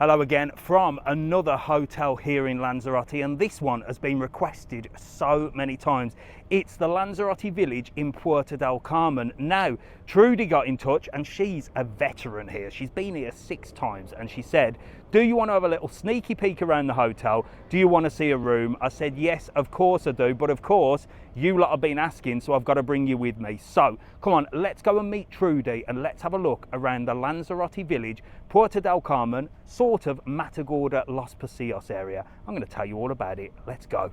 Hello again from another hotel here in Lanzarote, and this one has been requested so many times. It's the Lanzarote Village in Puerto Del Carmen. Now, Trudy got in touch and she's a veteran here. She's been here 6 times and she said, do you want to have a little sneaky peek around the hotel? Do you want to see a room? I said, yes, of course I do, but of course, you lot have been asking, so I've got to bring you with me. So, come on, let's go and meet Trudy and let's have a look around the Lanzarote Village, Puerto Del Carmen, sort of Matagorda, Los Pocillos area. I'm going to tell you all about it. Let's go.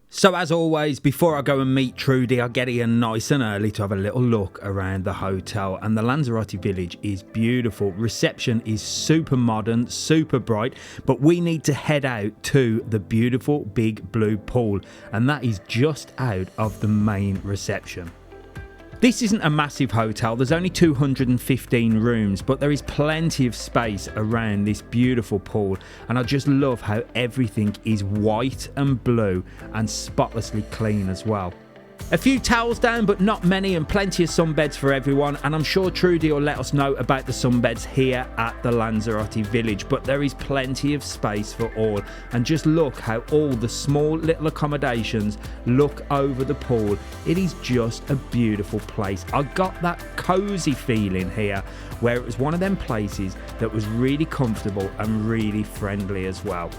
So as always, before I go and meet Trudy, I get here nice and early to have a little look around the hotel, and the Lanzarote Village is beautiful. Reception is super modern, super bright, but we need to head out to the beautiful big blue pool, and that is just out of the main reception. This isn't a massive hotel, there's only 215 rooms, but there is plenty of space around this beautiful pool, and I just love how everything is white and blue and spotlessly clean as well. A few towels down, but not many, and plenty of sunbeds for everyone, and I'm sure Trudy will let us know about the sunbeds here at the Lanzarote Village, but there is plenty of space for all, and just look how all the small little accommodations look over the pool. It is just a beautiful place. I got that cozy feeling here, where it was one of them places that was really comfortable and really friendly as well.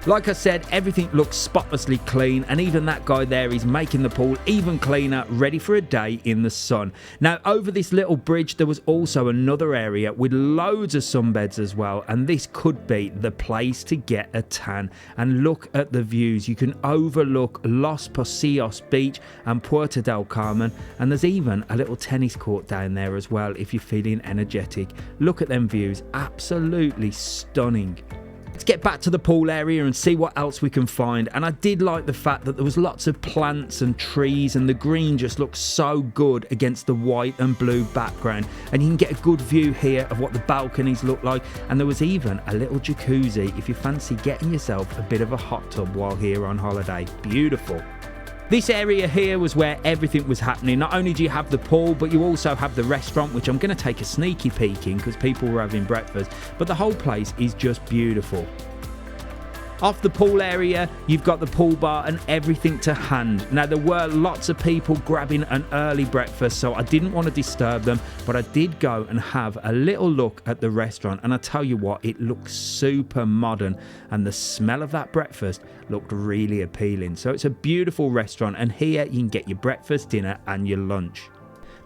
Like I said, everything looks spotlessly clean, and even that guy there is making the pool even cleaner, ready for a day in the sun. Now, over this little bridge, there was also another area with loads of sunbeds as well, and this could be the place to get a tan. And look at the views. You can overlook Los Pocillos Beach and Puerto Del Carmen, and there's even a little tennis court down there as well if you're feeling energetic. Look at them views, absolutely stunning. Let's get back to the pool area and see what else we can find, and I did like the fact that there was lots of plants and trees, and the green just looks so good against the white and blue background, and you can get a good view here of what the balconies look like, and there was even a little jacuzzi if you fancy getting yourself a bit of a hot tub while here on holiday. Beautiful. This area here was where everything was happening. Not only do you have the pool, but you also have the restaurant, which I'm going to take a sneaky peek in because people were having breakfast, but the whole place is just beautiful. Off the pool area, you've got the pool bar and everything to hand. Now, there were lots of people grabbing an early breakfast, so I didn't want to disturb them, but I did go and have a little look at the restaurant, and I tell you what, it looks super modern, and the smell of that breakfast looked really appealing. So it's a beautiful restaurant, and here you can get your breakfast, dinner, and your lunch.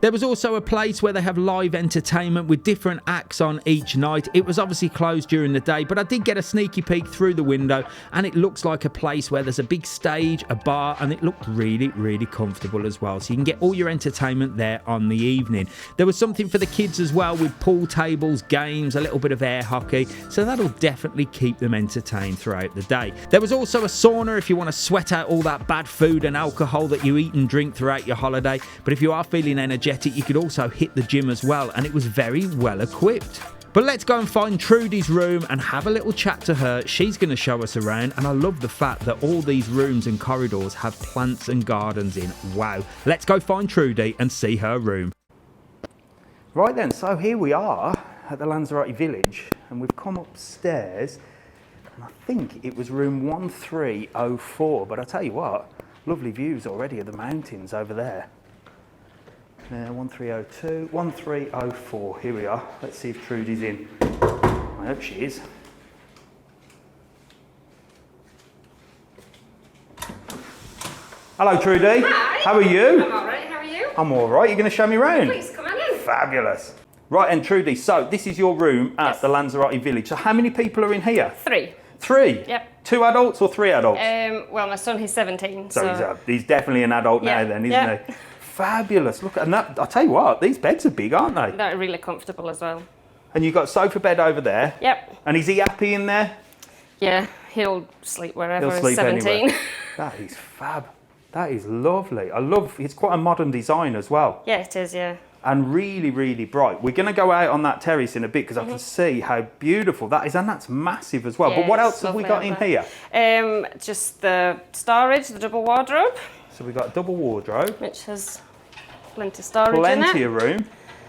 There was also a place where they have live entertainment with different acts on each night. It was obviously closed during the day, but I did get a sneaky peek through the window, and it looks like a place where there's a big stage, a bar, and it looked really, really comfortable as well. So you can get all your entertainment there on the evening. There was something for the kids as well with pool tables, games, a little bit of air hockey, so that'll definitely keep them entertained throughout the day. There was also a sauna if you want to sweat out all that bad food and alcohol that you eat and drink throughout your holiday, but if you are feeling energetic, you could also hit the gym as well, and it was very well equipped. But let's go and find Trudy's room and have a little chat to her. She's going to show us around, and I love the fact that all these rooms and corridors have plants and gardens in. Wow. Let's go find Trudy and see her room. Right then, so here we are at the Lanzarote Village, and we've come upstairs, and I think it was room 1304, but I tell you what, lovely views already of the mountains over there. 1302, 1304, here we are. Let's see if Trudy's in. I hope she is. Hello Trudy. Hi. How are you? I'm alright, how are you? I'm alright, you're going to show me around? Please, come on in. Fabulous. Right, and Trudy, so this is your room at the Lanzarote Village. So how many people are in here? 3. 3? Yep. 2 adults or 3 adults? Well, my son, he's 17. So he's definitely an adult now then, isn't he? Fabulous. Look, and that, I'll tell you what, these beds are big, aren't they? They're really comfortable as well. And you've got a sofa bed over there. Yep. And is he happy in there? Yeah, he'll sleep wherever. He'll sleep 17. anywhere. That is fab. That is lovely. I love, it's quite a modern design as well. Yeah, it is, yeah. And really, really bright. We're going to go out on that terrace in a bit because I can see how beautiful that is, and that's massive as well. Yeah, but what else have we got in here? Just the storage, the double wardrobe. So we've got a double wardrobe. Which has plenty of storage in Plenty it. of room.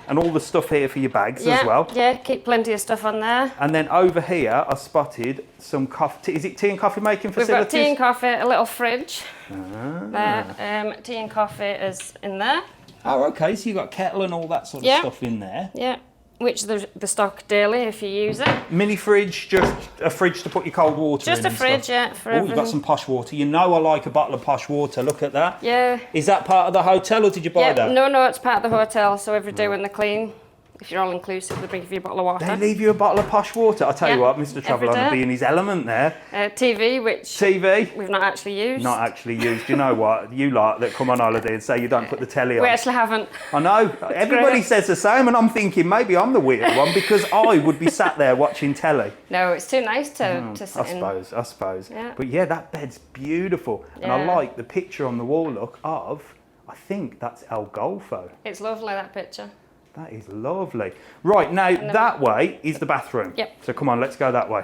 And all the stuff here for your bags Yeah, as well. yeah, keep plenty of stuff on there. And then over here, I spotted some coffee. Is it tea and coffee making We've facilities? got tea and coffee, a little fridge. There. Tea and coffee is in there. Oh, okay. So you've got kettle and all that sort of stuff in there. Yeah, which the stock daily if you use it. Mini fridge, just a fridge to put your cold water in. Just a fridge, stuff. yeah, for Oh, you've got everything. some posh water. You know I like a bottle of posh water. Look at that. Yeah. Is that part of the hotel or did you buy that? No, it's part of the hotel. So every day when they clean, if you're all inclusive, they bring you a bottle of water. They leave you a bottle of posh water. I'll tell you what, Mr every TravelON day. would be in his element there. TV, which TV. we've not actually used. Not actually used. You know what? You lot that come on holiday and say you don't put the telly on. We actually haven't. I know. Everybody great. says the same, and I'm thinking maybe I'm the weird one because I would be sat there watching telly. No, it's too nice to sit in. I suppose. Yeah. But yeah, that bed's beautiful. And I Yeah. like the picture on the wall look of, I think that's El Golfo. It's lovely, that picture. That is lovely. Right, now that way is the bathroom. Yep. So come on, let's go that way.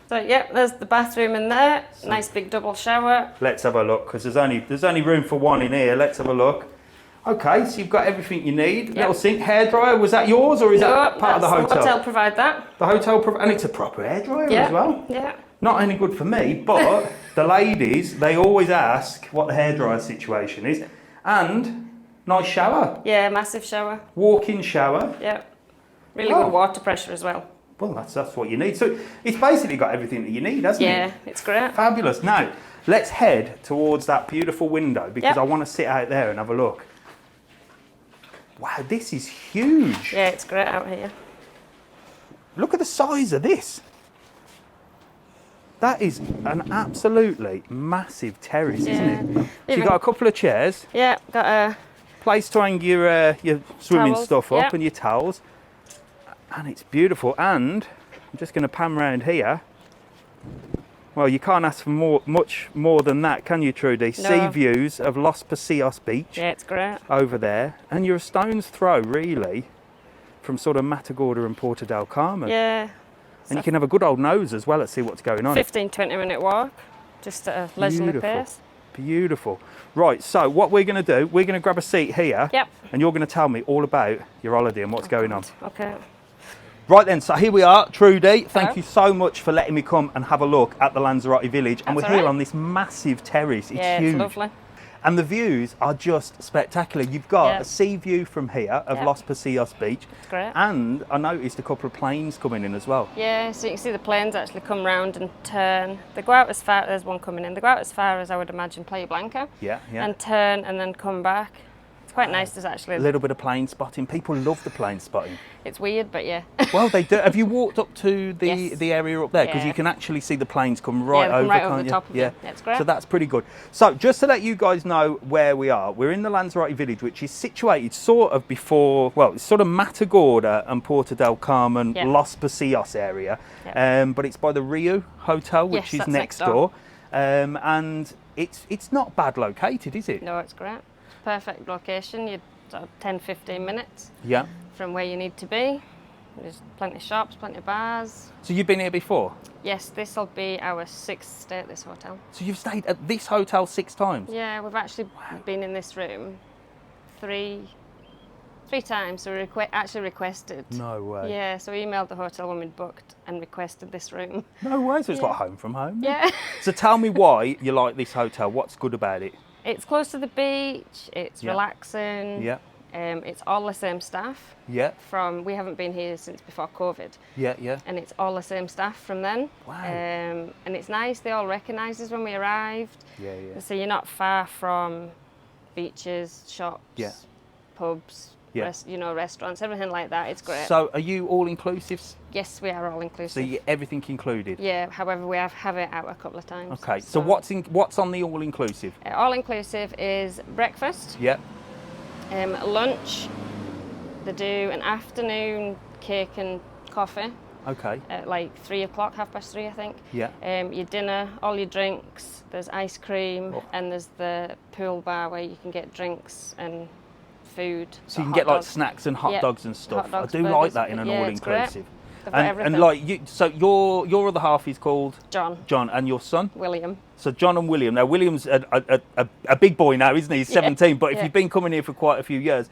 So yeah, there's the bathroom in there. Nice big double shower. Let's have a look, because there's only room for one in here. Let's have a look. Okay, so you've got everything you need. Little sink, hairdryer. Was that yours or is that part of the hotel? The hotel provide that. The hotel, and it's a proper hairdryer as well. Yeah. Not only good for me, but the ladies, they always ask what the hairdryer situation is. And nice shower. Yeah, massive shower. Walk-in shower. Yeah. Really good water pressure as well. Well, that's what you need. So it's basically got everything that you need, hasn't it? Yeah, it's great. Fabulous. Now, let's head towards that beautiful window because I want to sit out there and have a look. Wow, this is huge. Yeah, it's great out here. Look at the size of this. That is an absolutely massive terrace, isn't it? So you've got a couple of chairs. Yeah, got a place to hang your swimming towels, stuff up and your towels. And it's beautiful. And I'm just going to pan round here. Well, you can't ask for much more than that, can you, Trudy? No. Sea views of Los Pocillos Beach. Yeah, it's great. Over there. And you're a stone's throw, really, from sort of Matagorda and Puerto Del Carmen. Yeah. And you can have a good old nose as well. Let's see what's going on. 15-20 minute walk, just at a leisurely pace. Beautiful. Right, so what we're going to do, we're going to grab a seat here. Yep. And you're going to tell me all about your holiday and what's going on. Okay. Right then, so here we are, Trudy. Thank Hello. you so much for letting me come and have a look at the Lanzarote Village. And That's we're here all right. on this massive terrace. It's huge. It's lovely. And the views are just spectacular. You've got a sea view from here of Los Pocillos Beach. Great. And I noticed a couple of planes coming in as well. Yeah, so you can see the planes actually come round and turn. They go out as far, there's one coming in, they go out as far as I would imagine Playa Blanca. Yeah. And turn and then come back. It's quite nice, there's actually... A little bit of plane spotting. People love the plane spotting. It's weird, but yeah. Well, they do. Have you walked up to the Yes. the area up there? Because Yeah. you can actually see the planes come right they come over, right can't over the you? top of you. It's great. So that's pretty good. So just to let you guys know where we are, we're in the Lanzarote Village, which is situated sort of before, well, it's sort of Matagorda and Puerto Del Carmen, Los Pocillos area. But it's by the Rio Hotel, which is that's next door. And it's not bad located, is it? No, it's great. Perfect location. You're sort of 10-15 minutes Yeah. from where you need to be. There's plenty of shops, plenty of bars. So you've been here before? Yes, this will be our 6th stay at this hotel. So you've stayed at this hotel 6 times? Yeah, we've actually been in this room three times. So we actually requested. No way. Yeah, so we emailed the hotel when we'd booked and requested this room. No way, so it's like home from home. then? Yeah. So tell me why you like this hotel. What's good about it? It's close to the beach, it's relaxing. Yeah. It's all the same staff. Yeah. We haven't been here since before COVID. Yeah. And it's all the same staff from then. Wow. And it's nice, they all recognise us when we arrived. Yeah. So you're not far from beaches, shops, pubs, restaurants, everything like that. It's great. So are you all inclusives? Yes, we are all inclusive. So everything included? Yeah, however, we have it out a couple of times. Okay, so what's on the all inclusive? All inclusive is breakfast, Yeah. lunch. They do an afternoon cake and coffee Okay. at like 3 o'clock, 3:30, I think. Yeah. Your dinner, all your drinks. There's ice cream, and there's the pool bar where you can get drinks and food. So you can get like snacks and hot dogs and stuff. Hot dogs, I do like burgers. that in an Yeah, all it's great. inclusive. They've got everything. And like you, so your other half is called John, and your son William. So John and William. Now William's a big boy now, isn't he? He's 17. But if you've been coming here for quite a few years,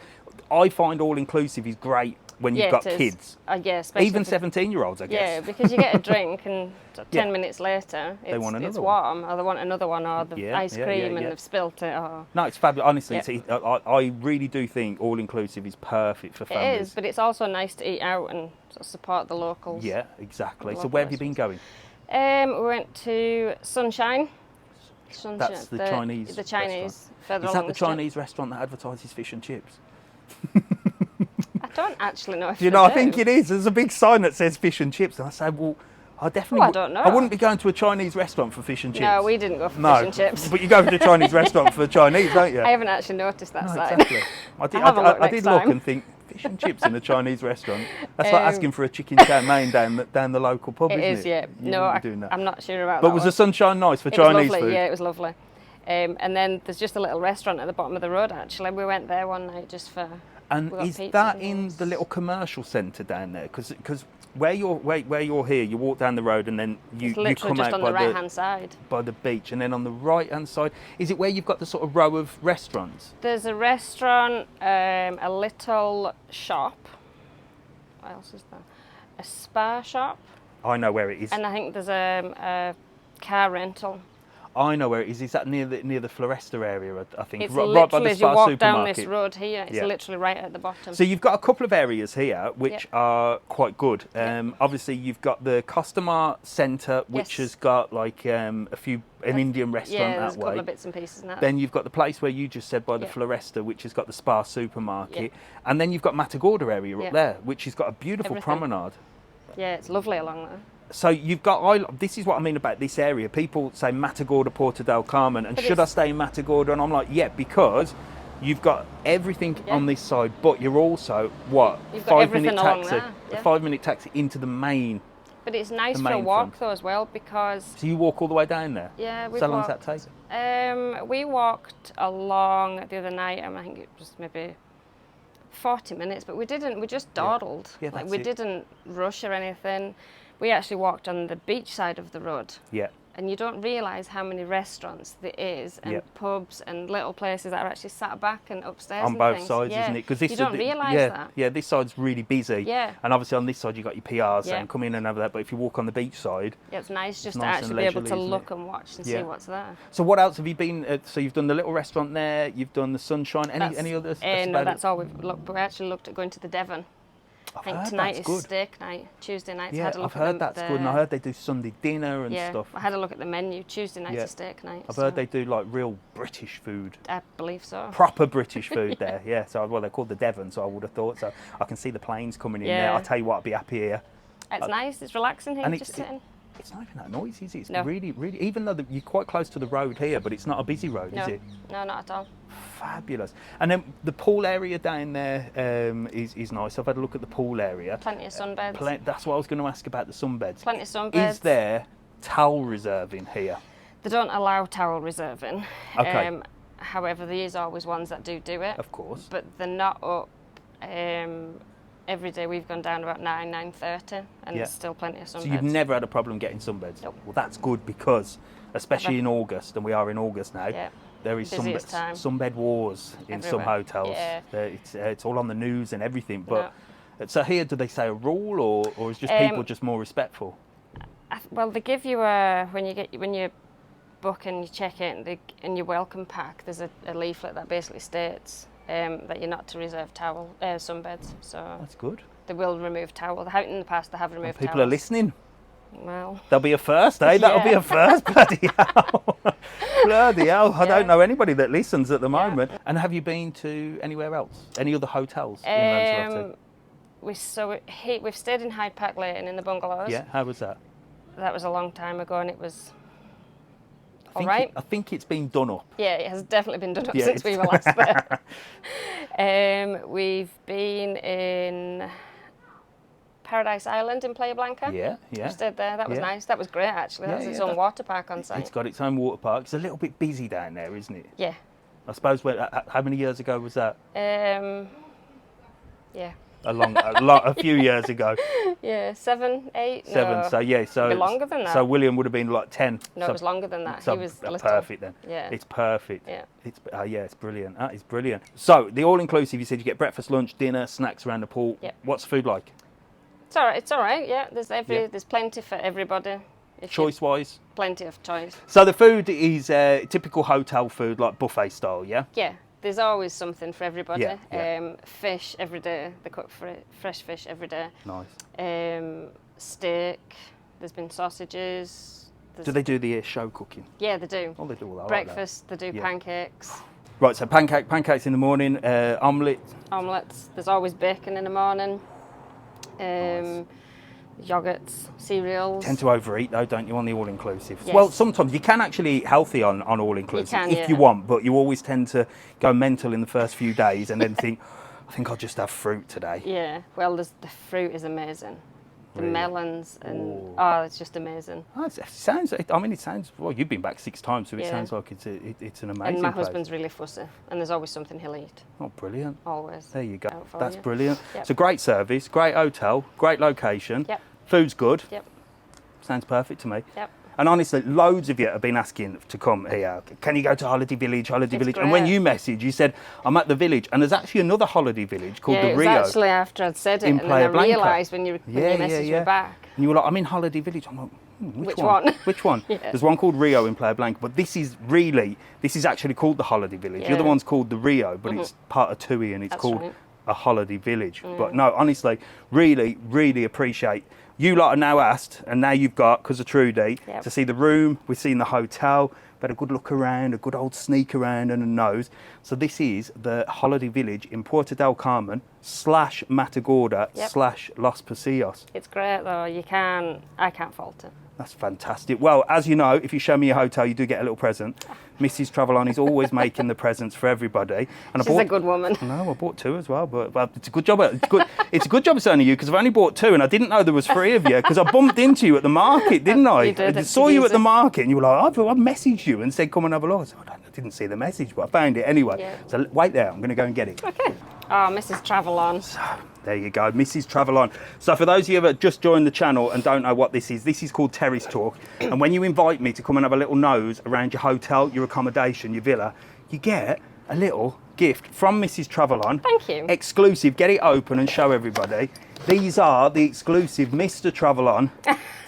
I find all inclusive is great when you've got kids. Yeah, even 17-year-olds, I guess. Yeah, because you get a drink and 10 minutes later it's warm, or they want another one, or the ice cream and they've spilt it. Or... No, it's fabulous. Honestly, I really do think all inclusive is perfect for families. It is, but it's also nice to eat out and sort of support the locals. Yeah, exactly. So where have you been going? We went to Sunshine. That's the Chinese. The Chinese. Is that the Chinese restaurant that advertises fish and chips? I don't actually know if I think it is. There's a big sign that says fish and chips, and I say, well, I definitely. I don't know. I wouldn't be going to a Chinese restaurant for fish and chips. No, we didn't go for fish and chips. But you go to a Chinese restaurant for Chinese, don't you? I haven't actually noticed that sign. Exactly. I did look and think, fish and chips in a Chinese restaurant. That's like asking for a chicken chow mein down the local pub, isn't it? It is, yeah. No, I'm not sure about that. But was the sunshine nice for Chinese food? Yeah, it was lovely. And then there's just a little restaurant at the bottom of the road, actually. We went there one night just for... And is that in the little commercial centre down there? Because where you're here, you walk down the road and then you come just out on the right-hand side by the beach, and then on the right-hand side, is it where you've got the sort of row of restaurants? There's a restaurant, a little shop. What else is there? A spa shop. I know where it is. And I think there's a car rental. I know where it is. Is that near the Floresta area? I think it's right by the as you walk supermarket. down this road here. It's literally right at the bottom. So you've got a couple of areas here which are quite good. Obviously, you've got the Costamare Centre, which has got like an Indian restaurant there's that a couple way. of bits and pieces now. Then you've got the place where you just said by the Floresta, which has got the Spa supermarket, and then you've got Matagorda area up there, which has got a beautiful promenade. Yeah, it's lovely along there. So you've got, this is what I mean about this area. People say Matagorda, Puerto Del Carmen, and should I stay in Matagorda? And I'm like, yeah, because you've got everything on this side, but you're also, You've got 5-minute taxi. A 5-minute taxi into the main. But it's nice for a walk though as well, because... So you walk all the way down there? Yeah, we walked. How long does that take? We walked along the other night, I think it was maybe 40 minutes, but we just dawdled. Yeah, we didn't rush or anything. We actually walked on the beach side of the road. Yeah. And you don't realise how many restaurants there is, and pubs and little places that are actually sat back and upstairs on both sides, isn't it? Because you don't realise that. Yeah, this side's really busy. Yeah. And obviously on this side you've got your PRs saying come in and over that, but if you walk on the beach side... Yeah, it's nice just to actually be able to look and watch and see what's there. So what else have you been... so you've done the little restaurant there, you've done the Sunshine, any others? No, that's all we've looked. We actually looked at going to the Devon. I think tonight is steak night. Tuesday night. Yeah, I've heard that's good, and I heard they do Sunday dinner and stuff. I had a look at the menu. Tuesday night is steak night. I've heard they do like real British food. I believe so. Proper British food there, yeah. So they're called the Devon, so I would have thought so. I can see the planes coming in there. I'll tell you what, I'd be happy here. It's nice. It's relaxing here, just sitting. It's not even that noisy, is it? It's really, even though you're quite close to the road here, but it's not a busy road, is it? No, not at all. Fabulous. And then the pool area down there is nice. I've had a look at the pool area. Plenty of sunbeds. That's what I was going to ask about the sunbeds. Plenty of sunbeds. Is there towel reserving here? They don't allow towel reserving. Okay. However, there is always ones that do it. Of course. But they're not up. Every day we've gone down about 9:30, and there's still plenty of sunbeds. So you've never had a problem getting sunbeds? Nope. Well, that's good, because especially in August, and we are in August now, there is sunbed wars in some hotels. Yeah. It's all on the news and everything. But so here, do they say a rule, or is just people just more respectful? Well, they give you when you book and you check in, in your welcome pack, there's a leaflet that basically states that you're not to reserve sunbeds. So that's good. They will remove towels. In the past, they have removed towels. People are listening. Well, there'll be a first, eh? That'll be a first. Bloody hell! Bloody hell! I don't know anybody that listens at the moment. And have you been to anywhere else? Any other hotels in Lanzarote? We've stayed in Hyde Park Lane in the bungalows. Yeah. How was that? That was a long time ago, and it was all right. I think it's been done up. Yeah, it has definitely been done up since we were last there. We've been in Paradise Island in Playa Blanca. Yeah. We stayed there. That was nice. That was great, actually. That's its own water park on site. It's got its own water park. It's a little bit busy down there, isn't it? Yeah. I suppose. How many years ago was that? Yeah. a few years ago. Yeah, 7, 8. 7. No, So yeah, so longer than that. So William would have been like 10. No, so, it was longer than that. So He was little. perfect then. Yeah. It's perfect. Yeah. It's brilliant. That is brilliant. So the all-inclusive, you said you get breakfast, lunch, dinner, snacks around the pool. Yep. What's the food like? It's all right. It's all right. Yeah. There's plenty for everybody. Choice-wise? Plenty of choice. So the food is typical hotel food, like buffet style, yeah? Yeah. There's always something for everybody. Yeah. Fish every day. They cook fresh fish every day. Nice. Steak. There's been sausages. Do they do the show cooking? Yeah, they do. Oh, they do all that. Breakfast. They do pancakes. Right, so pancakes in the morning, omelette. Omelettes. There's always bacon in the morning. Nice. Yogurts, cereals. Tend to overeat though, don't you, on the all-inclusive? Yes. Well, sometimes you can actually eat healthy on all-inclusive if you want, but you always tend to go mental in the first few days and then think, I think I'll just have fruit today. Yeah, well, the fruit is amazing. The melons and it's just amazing. Oh, it sounds. Well, you've been back 6 times, so it sounds like it's an amazing place. And my husband's really fussy, and there's always something he'll eat. Oh, brilliant! Always. There you go. That's you. brilliant. Yep. It's a great service, great hotel, great location. Yep. Food's good. Yep. Sounds perfect to me. Yep. And honestly, loads of you have been asking to come here. Can you go to Holiday Village? Holiday Village. Great. And when you messaged, you said, I'm at the village. And there's actually another holiday village called the Rio. It was actually after I'd said it, in and then I Playa realised when you messaged me back. And you were like, I'm in Holiday Village. I'm like, which one? Which one? Yeah. There's one called Rio in Playa Blanca, but this is actually called the Holiday Village. The other one's called the Rio, but it's part of TUI and it's called a Holiday Village. But no, honestly, really, really appreciate you lot are now asked, and now you've got, because of Trudy, to see the room. We've seen the hotel, but a good look around, a good old sneak around and a nose. So this is the Holiday Village in Puerto Del Carmen / Matagorda / Los Pocillos. It's great though. I can't fault it. That's fantastic. Well, as you know, if you show me your hotel, you do get a little present. Mrs TravelON is always making the presents for everybody. And She's a good woman. No, I bought 2 as well, but it's a good job. It's a good job it's only you, because I've only bought 2 and I didn't know there was 3 of you, because I bumped into you at the market, didn't I? You did. I saw you at the market and you were like, I messaged you and said, come and have a look. I said, I didn't see the message, but I found it anyway. Yeah. So wait there, I'm going to go and get it. Okay. Oh, Mrs TravelON. So, there you go, Mrs TravelON. So for those of you that just joined the channel and don't know what this is called Terrace Talk. And when you invite me to come and have a little nose around your hotel, your accommodation, your villa, you get a little gift from Mrs TravelON. Thank you. Exclusive. Get it open and show everybody. These are the exclusive Mr TravelON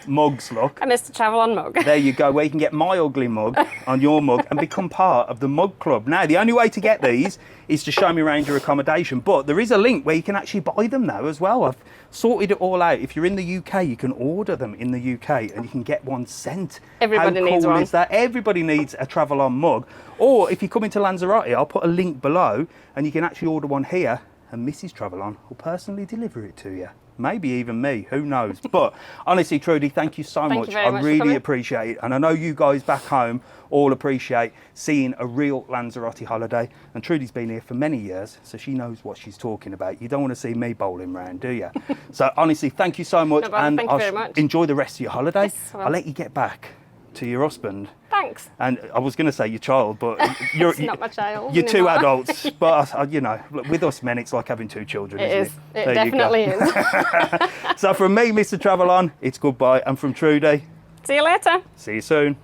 mugs, look. A Mr TravelON mug. There you go, where you can get my ugly mug on your mug and become part of the mug club. Now, the only way to get these is to show me around your accommodation, but there is a link where you can actually buy them now as well. I've sorted it all out. If you're in the UK, you can order them in the UK and you can get one sent. Everybody needs one. How cool is that? Everybody needs a TravelON mug. Or if you come into Lanzarote, I'll put a link below and you can actually order one here and Mrs TravelON will personally deliver it to you. Maybe even me, who knows? But honestly, Trudy, thank you so much. I really appreciate it. And I know you guys back home all appreciate seeing a real Lanzarote holiday. And Trudy's been here for many years, so she knows what she's talking about. You don't want to see me bowling round, do you? So honestly, thank you so much. No, and thank you very much. Enjoy the rest of your holiday. Yes, I'll let you get back to your husband. Thanks. And I was going to say your child, but you're not my child. You're anymore. 2 adults, yeah. But you know, with us men, it's like having 2 children. It isn't is. It definitely is. So from me, Mr TravelON, it's goodbye, and from Trudy, see you later. see you soon.